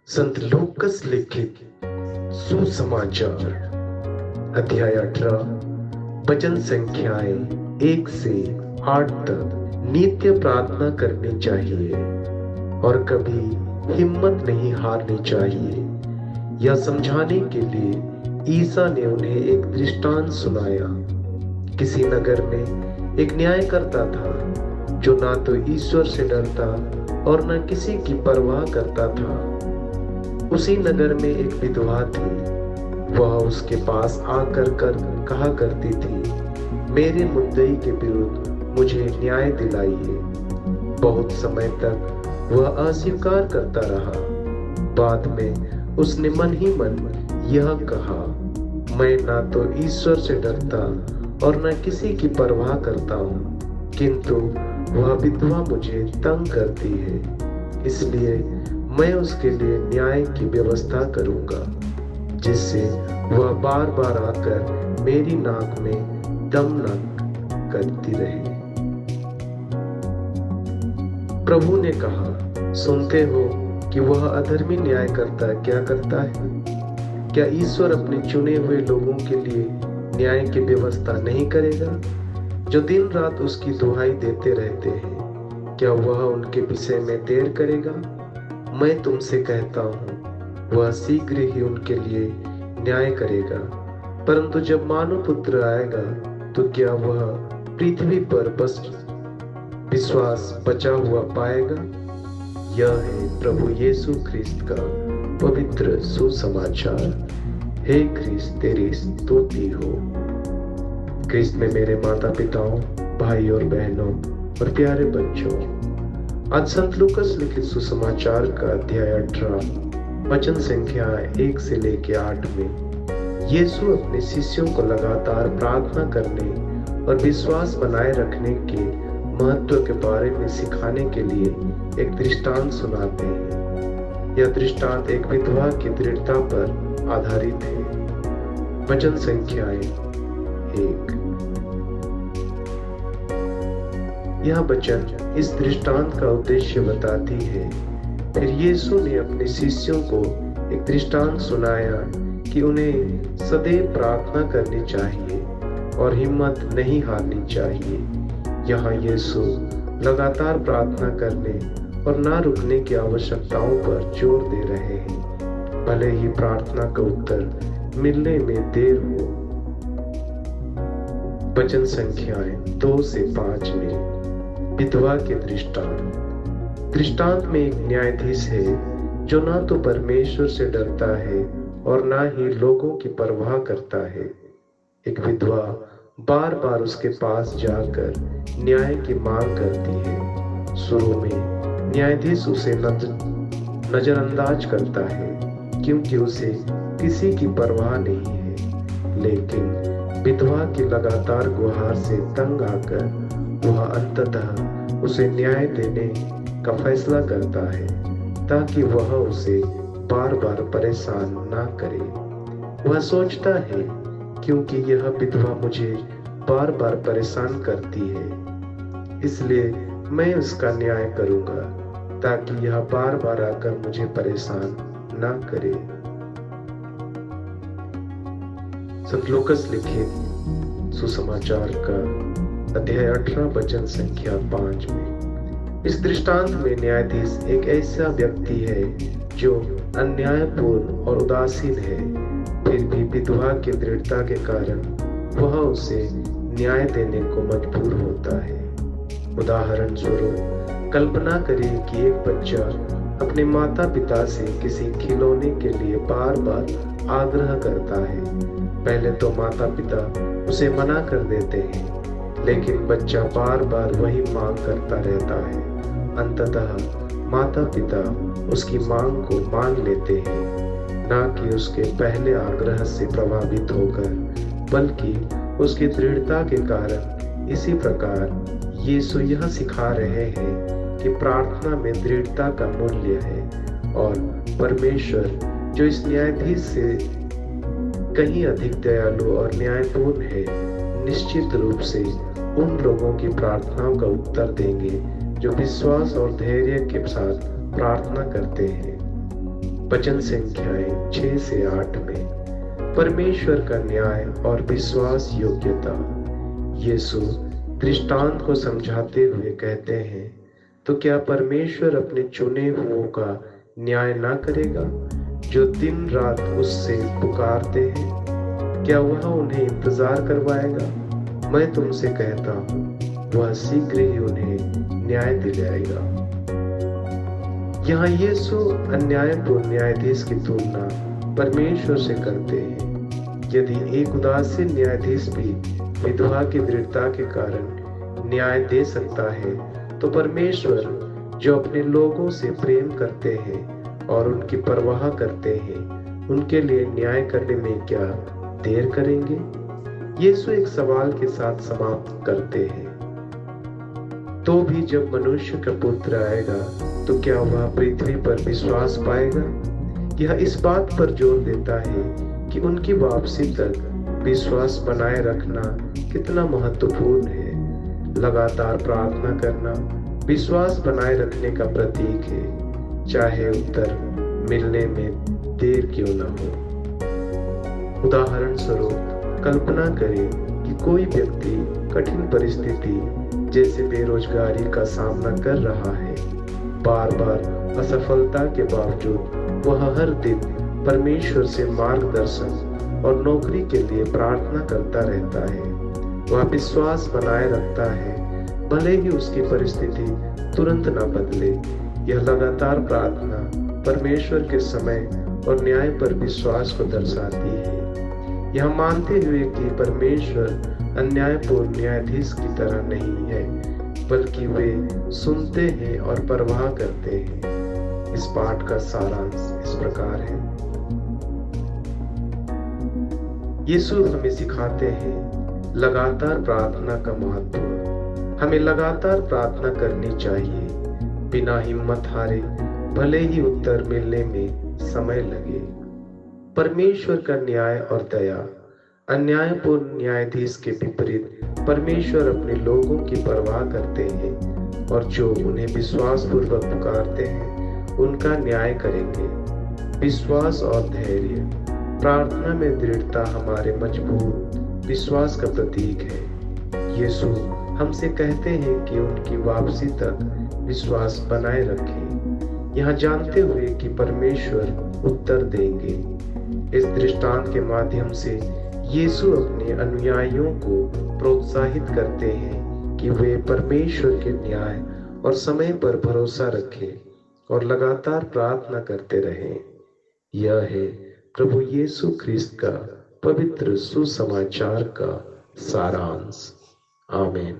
संत लूकस लिखित सुसमाचार अध्याय 18 वचन संख्याएं 1 से 8 तक। नित्य प्रार्थना करनी चाहिए और कभी हिम्मत नहीं हारनी चाहिए। यह समझाने के लिए ईसा ने उन्हें एक दृष्टांत सुनाया। किसी नगर में एक न्यायकर्ता था जो ना तो ईश्वर से डरता और न किसी की परवाह करता था। उसी नगर में एक विधवा थी। वह उसके पास आकर कहा करती थी, मेरे मुद्दई के विरुद्ध मुझे न्याय दिलाइए। बहुत समय तक वह अस्वीकार करता रहा। बाद में उसने मन ही मन यह कहा, मैं ना तो ईश्वर से डरता और न किसी की परवाह करता हूँ, किंतु वह विधवा मुझे तंग करती है, इसलिए मैं उसके लिए न्याय की व्यवस्था करूंगा, जिससे वह बार बार आकर मेरी नाक में दम न करती रहे। प्रभु ने कहा, सुनते हो कि वह अधर्मी न्यायकर्ता क्या करता है? क्या ईश्वर अपने चुने हुए लोगों के लिए न्याय की व्यवस्था नहीं करेगा, जो दिन रात उसकी दुहाई देते रहते हैं? क्या वह उनके विषय में देर करेगा? मैं तुमसे कहता हूँ, वह शीघ्र ही उनके लिए न्याय करेगा। परंतु जब मानव पुत्र आएगा तो क्या वह पृथ्वी पर बस विश्वास बचा हुआ पाएगा? यह है प्रभु यीशु ख्रिस्त का पवित्र सुसमाचार। हे ख्रिस्त, तेरी स्तुति हो। ख्रिस्त में मेरे माता पिताओं, भाई और बहनों और प्यारे बच्चों, आज संत लूकस लिखित सुसमाचार का अध्याय 18 वचन संख्या 1 से लेकर 8 में यीशु अपने शिष्यों को लगातार प्रार्थना करने और विश्वास बनाए रखने के महत्व के बारे में सिखाने के लिए एक दृष्टांत सुनाते हैं। यह दृष्टांत एक विधवा की दृढ़ता पर आधारित है। वचन संख्याएं 1। यह वचन इस दृष्टांत का उद्देश्य बताती है। फिर यीशु ने अपने शिष्यों को एक दृष्टांत सुनाया कि उन्हें सदैव प्रार्थना करनी चाहिए और हिम्मत नहीं हारनी चाहिए। यहाँ यीशु लगातार प्रार्थना करने और ना रुकने की आवश्यकताओं पर जोर दे रहे हैं, भले ही प्रार्थना का उत्तर मिलने में देर हो। वचन संख्याएं 2 से 5 में विधवा के दृष्टांत में एक न्यायाधीश है जो ना तो परमेश्वर से डरता है और ना ही लोगों की परवाह करता है। एक विधवा बार बार उसके पास जाकर न्याय की मांग करती है। शुरू में न्यायाधीश उसे नजरअंदाज करता है क्योंकि उसे किसी की परवाह नहीं है, लेकिन विधवा की लगातार गुहार से तंग आकर वह अंततः उसे न्याय देने का फैसला करता है, ताकि वह उसे बार बार परेशान ना करे। वह सोचता है, क्योंकि यह विधवा मुझे बार बार परेशान करती है, इसलिए मैं उसका न्याय करूंगा, ताकि यह बार बार आकर मुझे परेशान ना करे। संत लूकस लिखित सुसमाचार का अध्याय 18 वचन संख्या 5 में इस दृष्टांत में न्यायाधीश एक ऐसा व्यक्ति है जो अन्यायपूर्ण और उदासीन है। फिर भी विधवा की दृढ़ता के कारण वह उसे न्याय देने को मजबूर होता है। उदाहरण स्वरूप कल्पना करिए कि एक बच्चा अपने माता पिता से किसी खिलौने के लिए बार बार आग्रह करता है। पहले तो माता पिता उसे मना कर देते हैं, लेकिन बच्चा बार बार वही मांग करता रहता है। अंततः माता पिता उसकी मांग को मान लेते हैं, ना कि उसके पहले आग्रह से प्रभावित होकर, बल्कि उसकी दृढ़ता के कारण। इसी प्रकार यीशु यह सिखा रहे हैं कि प्रार्थना में दृढ़ता का मूल्य है, और परमेश्वर जो इस न्यायाधीश से कहीं अधिक दयालु और न्यायपूर्ण है, निश्चित रूप से उन लोगों की प्रार्थनाओं का उत्तर देंगे जो विश्वास और धैर्य के साथ प्रार्थना करते हैं। वचन संख्याएं 6 से 8 में परमेश्वर का न्याय और विश्वास योग्यता। यीशु दृष्टांत को समझाते हुए कहते हैं, तो क्या परमेश्वर अपने चुने हुओं का न्याय ना करेगा जो दिन रात उससे पुकारते हैं? क्या वह उन्हें इंतजार करवाएगा? मैं तुमसे कहता हूँ, वह शीघ्र ही उन्हें न्याय दिलाएगा। यहाँ यीशु अन्यायपूर्ण न्यायाधीश की तुलना परमेश्वर से करते हैं। यदि एक उदासीन न्यायाधीश भी विधवा की दृढ़ता के कारण न्याय दे सकता है, तो परमेश्वर जो अपने लोगों से प्रेम करते हैं और उनकी परवाह करते हैं, उनके लिए न्याय करने में क्या देर करेंगे? यीशु एक सवाल के साथ समाप्त करते हैं, तो भी जब मनुष्य का पुत्र आएगा तो क्या वह पृथ्वी पर विश्वास पाएगा? यह इस बात पर जोर देता है कि उनकी वापसी तक विश्वास बनाए रखना कितना महत्वपूर्ण है। लगातार प्रार्थना करना विश्वास बनाए रखने का प्रतीक है, चाहे उत्तर मिलने में देर क्यों न हो। उदाहरण स्वरूप कल्पना करें कि कोई व्यक्ति कठिन परिस्थिति जैसे बेरोजगारी का सामना कर रहा है। बार बार असफलता के बावजूद वह हर दिन परमेश्वर से मार्गदर्शन और नौकरी के लिए प्रार्थना करता रहता है। वह विश्वास बनाए रखता है, भले ही उसकी परिस्थिति तुरंत न बदले। यह लगातार प्रार्थना परमेश्वर के समय और न्याय पर विश्वास को दर्शाती है। यह मानते हुए कि परमेश्वर अन्यायपूर्ण न्यायाधीश की तरह नहीं है, बल्कि वे सुनते हैं और परवाह करते हैं। इस पाठ का सारांश इस प्रकार है। यीशु हमें सिखाते हैं लगातार प्रार्थना का महत्व। हमें लगातार प्रार्थना करनी चाहिए, बिना हिम्मत हारे, भले ही उत्तर मिलने में समय लगे। परमेश्वर का न्याय और दया। अन्यायपूर्ण न्यायाधीश के विपरीत परमेश्वर अपने लोगों की परवाह करते हैं और जो उन्हें विश्वास पूर्वक पुकारते हैं उनका न्याय करेंगे। विश्वास और धैर्य। प्रार्थना में दृढ़ता हमारे मजबूत विश्वास का प्रतीक है। यीशु हमसे कहते हैं कि उनकी वापसी तक विश्वास बनाए रखें, यह जानते हुए कि परमेश्वर उत्तर देंगे। इस दृष्टांत के माध्यम से यीशु अपने अनुयायियों को प्रोत्साहित करते हैं कि वे परमेश्वर के न्याय और समय पर भरोसा रखें और लगातार प्रार्थना करते रहें। यह है प्रभु यीशु ख्रिस्त का पवित्र सुसमाचार का सारांश। आमीन।